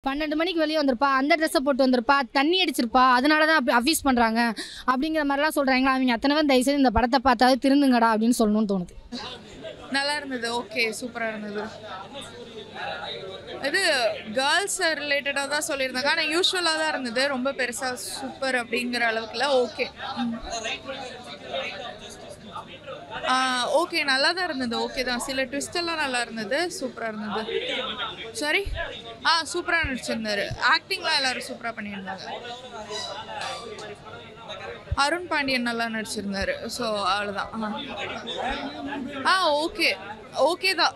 12 மணிக்கு வெளியே வந்திருப்பா, அந்த ட்ரெஸ்ஸை போட்டு வந்திருப்பா, தண்ணி அடிச்சிருப்பா, அதனால தான் அப்படி அஃபீஸ் பண்ணுறாங்க அப்படிங்கிற மாதிரிலாம் சொல்கிறாங்களா. அவங்க அத்தனை பேர் தயவுசெய்து இந்த படத்தை பார்த்தாவது திருந்துங்கடா அப்படின்னு சொல்லணும்னு தோணுது. நல்லா இருந்தது. ஓகே, சூப்பராக இருந்தது. இது கேர்ள்ஸ் ரிலேட்டடாக தான் சொல்லியிருந்தாங்க. ஆனால் யூஸ்வலாக தான் இருந்தது. ரொம்ப பெருசாக சூப்பர் அப்படிங்கிற அளவுக்குல ஓகே. ஓகே, நல்லா தான் இருந்தது. ஓகே தான். சில ட்விஸ்டெல்லாம் நல்லா இருந்தது. சூப்பராக இருந்தது. சாரி, சூப்பராக நடிச்சிருந்தாரு. ஆக்டிங்லாம் எல்லோரும் சூப்பராக பண்ணியிருந்தாங்க. அருண் பாண்டியன் நல்லா நடிச்சிருந்தாரு. ஸோ அவ்வளோதான். ஓகே ஓகே தான்.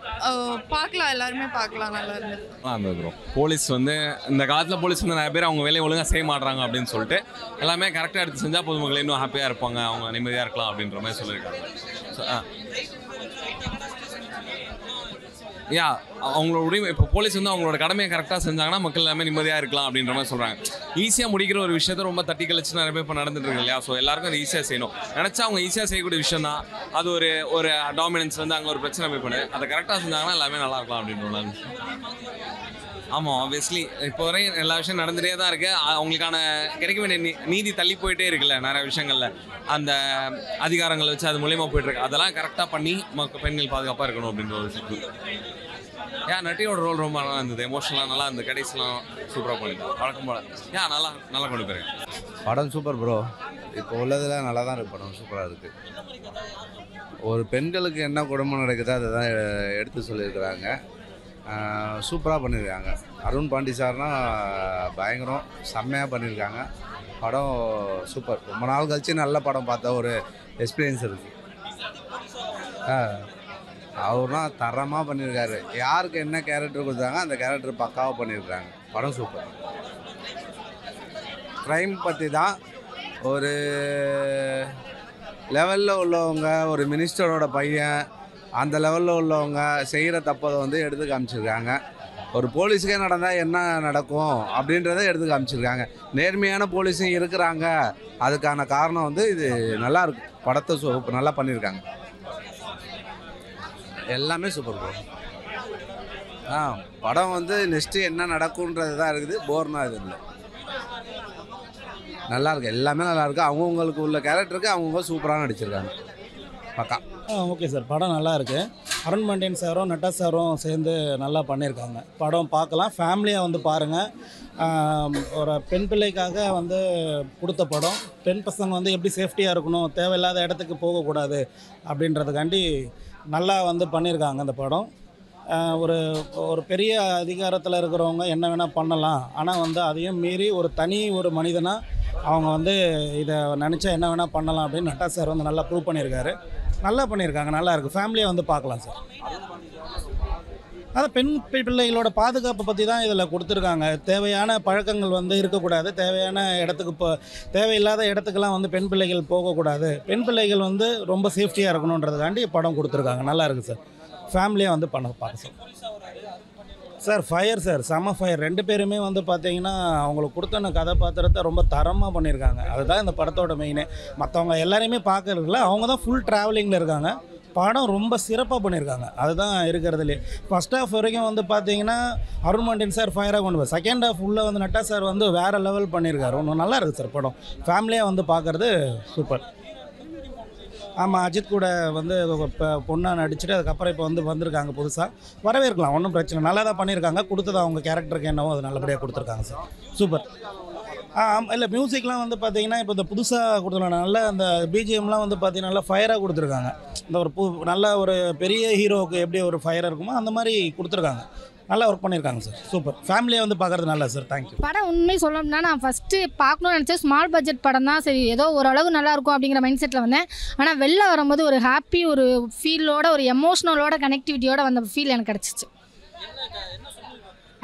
பார்க்கலாம், எல்லாருமே பார்க்கலாம். நல்லா இருந்தது. ப்ரோ போலீஸ் வந்து இந்த காலத்தில் போலீஸ் வந்து நிறைய பேர் அவங்க வேலையை ஒழுங்காக செய்ய மாட்றாங்க அப்படின்னு சொல்லிட்டு எல்லாமே கரெக்டாக எடுத்து செஞ்சால் பொதுமக்கள் இன்னும் ஹாப்பியாக இருப்பாங்க, அவங்க நிம்மதியாக இருக்கலாம் அப்படின்ற மாதிரி சொல்லியிருக்காங்க. யா அவங்களோட உரிமை இப்போ போலீஸ் வந்து அவங்களோட கடமையை கரெக்டாக செஞ்சாங்கன்னா மக்கள் எல்லாமே நிம்மதியாக இருக்கலாம் அப்படின்ற மாதிரி சொல்கிறாங்க. ஈஸியாக முடிக்கிற ஒரு விஷயத்த ரொம்ப தட்டி கழிச்சு நிறைய பேர் இப்போ நடந்துட்டு இருக்கு இல்லையா. ஸோ எல்லாருக்கும் அது ஈஸியாக செய்யணும் நினச்சா அவங்க ஈஸியாக செய்யக்கூடிய விஷயம் தான் அது. ஒரு டாமினன்ஸ் வந்து அங்கே ஒரு பிரச்சனை போய் பண்ணு அதை கரெக்டாக செஞ்சாங்கன்னா எல்லாமே நல்லா இருக்கலாம் அப்படின்ற. ஆமாம், ஆப்வியஸ்லி இப்போ வரையும் எல்லா விஷயம் நடந்துகிட்டே தான் இருக்குது. அவங்களுக்கான கிடைக்க வேண்டிய நீதி தள்ளி போயிட்டே இருக்குல்ல நிறைய விஷயங்களில். அந்த அதிகாரங்களை வச்சு அது மூலியமாக போயிட்டுருக்கு. அதெல்லாம் கரெக்டாக பண்ணி பெண்கள் பாதுகாப்பாக இருக்கணும் அப்படின்ற ஒரு விஷயம். நட்டியோட ரோல் ரொம்ப நல்லா இருந்தது. எமோஷனலாக நல்லா இருந்தது. கடைசிலாம் சூப்பராக பண்ணிருந்தேன் வழக்கம் போல். நல்லா கொண்டு போயிருக்கேன். படம் சூப்பர் ப்ரோ. இப்போ உள்ளதில் நல்லா தான் இருக்குது. படம் சூப்பராக இருக்குது. ஒரு பெண்களுக்கு என்ன குடும்பம் நடக்குதோ அதை தான் எடுத்து சொல்லியிருக்கிறாங்க. சூப்பராக பண்ணியிருக்காங்க. அருண் பாண்டி சார்னா பயங்கரம், செம்மையாக பண்ணியிருக்காங்க. படம் சூப்பர். ரொம்ப நாள் கழிச்சு நல்ல படம் பார்த்த ஒரு எக்ஸ்பீரியன்ஸ் இருக்குது. அவர்னா தரமாக பண்ணியிருக்காரு. யாருக்கு என்ன கேரக்டர் கொடுத்தாங்க அந்த கேரக்டர் பக்காவாக பண்ணியிருக்காங்க. படம் சூப்பர். க்ரைம் பற்றி தான். ஒரு லெவலில் உள்ளவங்க, ஒரு மினிஸ்டரோட பையன், அந்த லெவலில் உள்ளவங்க செய்கிற தப்பதை வந்து எடுத்து காமிச்சிருக்காங்க. ஒரு போலீஸுக்கே நடந்தால் என்ன நடக்கும் அப்படின்றத எடுத்து காமிச்சிருக்காங்க. நேர்மையான போலீஸும் இருக்கிறாங்க. அதுக்கான காரணம் வந்து இது நல்லா இருக்கு. படத்தை நல்லா பண்ணியிருக்காங்க. எல்லாமே சூப்பர் ப்ரோ. படம் வந்து நெக்ஸ்ட்டு என்ன நடக்கும்ன்றது தான் இருக்குது. போர்னா இது இல்லை, நல்லாயிருக்கு. எல்லாமே நல்லாயிருக்கு. அவங்கவுங்களுக்கு உள்ள கேரக்டருக்கு அவங்கவுங்க சூப்பராக நடிச்சிருக்காங்க. பக்கா. ஓகே சார், படம் நல்லா இருக்குது. அருண் பாண்டியன் சாரும் நட்டா சாரும் சேர்ந்து நல்லா பண்ணியிருக்காங்க. படம் பார்க்கலாம், ஃபேமிலியாக வந்து பாருங்கள். ஒரு பெண் பிள்ளைக்காக வந்து கொடுத்த படம். பெண் பசங்க வந்து எப்படி சேஃப்டியாக இருக்கணும், தேவையில்லாத இடத்துக்கு போகக்கூடாது அப்படின்றதுக்காண்டி நல்லா வந்து பண்ணியிருக்காங்க இந்த படம். ஒரு பெரிய அதிகாரத்தில் இருக்கிறவங்க என்ன வேணால் பண்ணலாம், ஆனால் வந்து அதையும் மீறி ஒரு மனிதனாக அவங்க வந்து இதை நினச்சா என்ன வேணால் பண்ணலாம் அப்படின்னு நட்டா சார் வந்து நல்லா ப்ரூவ் பண்ணியிருக்காரு. நல்லா பண்ணியிருக்காங்க, நல்லா இருக்குது. ஃபேமிலியாக வந்து பார்க்கலாம் சார். அதான் பெண் பிள்ளைகளோட பாதுகாப்பை பற்றி தான் இதில் கொடுத்துருக்காங்க. தேவையான பழக்கங்கள் வந்து இருக்கக்கூடாது, தேவையான இடத்துக்கு தேவையில்லாத இடத்துக்கெல்லாம் வந்து பெண் பிள்ளைகள் போகக்கூடாது, பெண் பிள்ளைகள் வந்து ரொம்ப சேஃப்டியாக இருக்கணுன்றதுக்காண்டி படம் கொடுத்துருக்காங்க. நல்லா இருக்குது சார். ஃபேமிலியாக வந்து பார்க்க சார். ஃபயர் சார், செம ஃபயர். 2 பேருமே வந்து பார்த்தீங்கன்னா அவங்களுக்கு கொடுத்த கதாபாத்திரத்தை ரொம்ப தரமாக பண்ணியிருக்காங்க. அதுதான் இந்த படத்தோட மெயினே. மற்றவங்க எல்லாரையுமே பார்க்கறதுல அவங்க தான் ஃபுல் ட்ராவலிங்கில் இருக்காங்க. படம் ரொம்ப சிறப்பாக பண்ணியிருக்காங்க. அதுதான் இருக்கிறதுலே. ஃபஸ்ட் ஹாஃப் வரைக்கும் வந்து பார்த்தீங்கன்னா அருண் பாண்டியன் சார் ஃபயராக கொண்டு போய், செகண்ட் ஹாஃப் உள்ளே வந்து நட்டா சார் வந்து வேறு லெவல் பண்ணியிருக்காரு. ஒன்றும் நல்லா இருக்குது சார் படம். ஃபேமிலியாக வந்து பார்க்குறது சூப்பர். ஆமாம், அஜித் கூட வந்து இப்போ பொண்ணாக நடிச்சுட்டு அதுக்கப்புறம் இப்போ வந்திருக்காங்க புதுசாக. வரவேற்கலாம், ஒன்றும் பிரச்சனை. நல்லா தான் பண்ணியிருக்காங்க. கொடுத்தது அவங்க கேரக்டருக்கு என்னவோ அது நல்லபடியாக கொடுத்துருக்காங்க சார். சூப்பர். இல்லை, மியூசிக்லாம் வந்து பார்த்தீங்கன்னா இப்போ இந்த புதுசாக கொடுத்துருக்காங்க. நல்ல அந்த பிஜிஎம்லாம் வந்து பார்த்தீங்கன்னா நல்லா ஃபயராக கொடுத்துருக்காங்க. இந்த நல்ல ஒரு பெரிய ஹீரோவுக்கு எப்படி ஒரு ஃபயராக இருக்குமோ அந்த மாதிரி கொடுத்துருக்காங்க. நல்லா ஒர்க் பண்ணியிருக்காங்க சார். சூப்பர். ஃபேமிலியாக வந்து பார்க்குறது நல்லா சார். தேங்க்யூ. படம் உண்மை சொல்லணும்னா நான் ஃபஸ்ட்டு பார்க்கணும்னு நினச்சேன். ஸ்மால் பட்ஜெட் படம் தான், சரி ஏதோ ஓரளவு நல்லாயிருக்கும் அப்படிங்கிற மைண்ட் செட்டில் வந்தேன். ஆனால் வெளில வரும்போது ஒரு ஹாப்பி, ஒரு ஃபீலோட, ஒரு எமோஷ்னலோட, கனெக்டிவிட்டியோட வந்த ஃபீல் எனக்கு கிடச்சிச்சு.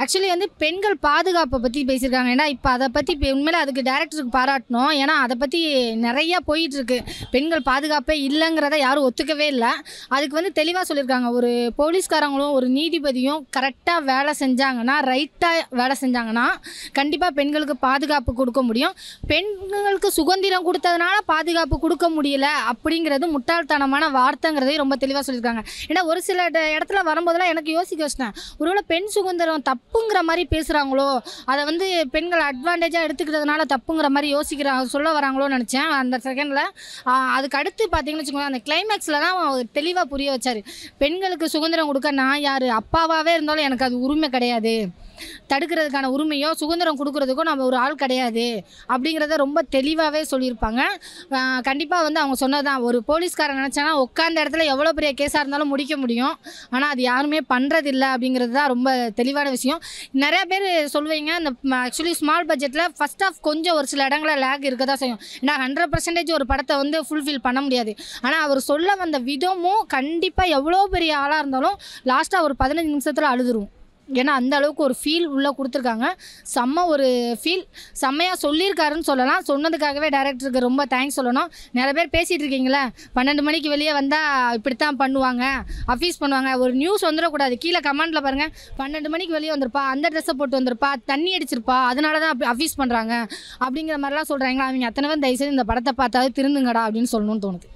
ஆக்சுவலி வந்து பெண்கள் பாதுகாப்பை பற்றி பேசியிருக்காங்க. ஏன்னா இப்போ அதை பற்றி உண்மையிலே அதுக்கு டேரக்டருக்கு பாராட்டணும். ஏன்னா அதை பற்றி நிறையா போயிட்டுருக்கு. பெண்கள் பாதுகாப்பே இல்லைங்கிறத யாரும் ஒத்துக்கவே இல்லை. அதுக்கு வந்து தெளிவாக சொல்லியிருக்காங்க. ஒரு போலீஸ்காரங்களும் ஒரு நீதிபதியும் கரெக்டாக வேலை செஞ்சாங்கன்னா, ரைட்டாக வேலை செஞ்சாங்கன்னா கண்டிப்பாக பெண்களுக்கு பாதுகாப்பு கொடுக்க முடியும். பெண்களுக்கு சுதந்திரம் கொடுத்ததுனால பாதுகாப்பு கொடுக்க முடியல அப்படிங்கிறது முட்டாள்தனமான வார்த்தைங்கிறதையும் ரொம்ப தெளிவாக சொல்லியிருக்காங்க. ஏன்னா ஒரு சில இடத்துல வரும்போதெல்லாம் எனக்கு யோசிக்க வச்சிட்டேன், ஒருவேளை பெண் சுதந்திரம் தப்பு தப்புங்கிற மாதிரி பேசுகிறாங்களோ, அதை வந்து பெண்கள் அட்வான்டேஜாக எடுத்துக்கிறதுனால தப்புங்கிற மாதிரி சொல்ல வராங்களோன்னு நினச்சேன் அந்த செகண்டில். அதுக்கு அடுத்து பார்த்தீங்கன்னு வச்சுக்கோங்க, அந்த கிளைமேக்ஸில் தான் தெளிவாக புரிய வச்சார். பெண்களுக்கு சுதந்திரம் கொடுக்க நான் யார், அப்பாவாகவே இருந்தாலும் எனக்கு அது உரிமை கிடையாது, தடுக்கிறதுக்கான உரிமையோ சுதந்திரம் கொடுக்குறதுக்கோ நம்ம ஒரு ஆள் கிடையாது அப்படிங்கிறத ரொம்ப தெளிவாகவே சொல்லியிருப்பாங்க. கண்டிப்பாக வந்து அவங்க சொன்னதான், ஒரு போலீஸ்காரன் நினச்சானா உட்காந்த இடத்துல எவ்வளோ பெரிய கேஸாக இருந்தாலும் முடிக்க முடியும், ஆனால் அது யாருமே பண்ணுறதில்ல அப்படிங்கிறது தான் ரொம்ப தெளிவான விஷயம். நிறையா பேர் சொல்லுவீங்க இந்த ஆக்சுவலி ஸ்மால் பட்ஜெட்டில் ஃபஸ்ட் ஆஃப் கொஞ்சம் ஒரு சில இடங்களில் லேக் இருக்க தான் செய்யும். ஏன்னா 100% ஒரு படத்தை வந்து ஃபுல்ஃபில் பண்ண முடியாது. ஆனால் அவர் சொல்ல வந்த விதமும் கண்டிப்பாக எவ்வளோ பெரிய ஆளாக இருந்தாலும் லாஸ்ட்டாக ஒரு 15 நிமிஷத்தில் அழுதுருவோம். ஏன்னா அந்த அளவுக்கு ஒரு ஃபீல் உள்ளே கொடுத்துருக்காங்க. ஒரு ஃபீல் செம்மையாக சொல்லியிருக்காருன்னு சொல்லலாம். சொன்னதுக்காகவே டைரக்டருக்கு ரொம்ப தேங்க்ஸ் சொல்லணும். நிறைய பேர் பேசிகிட்டு இருக்கீங்களே 12 மணிக்கு வெளியே வந்தால் இப்படித்தான் பண்ணுவாங்க, அஃபீஸ் பண்ணுவாங்க, ஒரு நியூஸ் வந்துடக்கூடாது. கீழே கமெண்ட்டில் பாருங்கள், 12 மணிக்கு வெளியே வந்திருப்பா, அந்த ட்ரெஸ்ஸை போட்டு வந்திருப்பா, தண்ணி அடிச்சிருப்பா, அதனால தான் அப்படி அஃபீஸ் பண்ணுறாங்க அப்படிங்கிற மாதிரிலாம் சொல்கிறாங்களா. அவங்க அத்தனை பேர் தயவுசெய்து இந்த படத்தை பார்த்தாது திருந்துங்கடா அப்படின்னு சொல்லணும்னு தோணுது.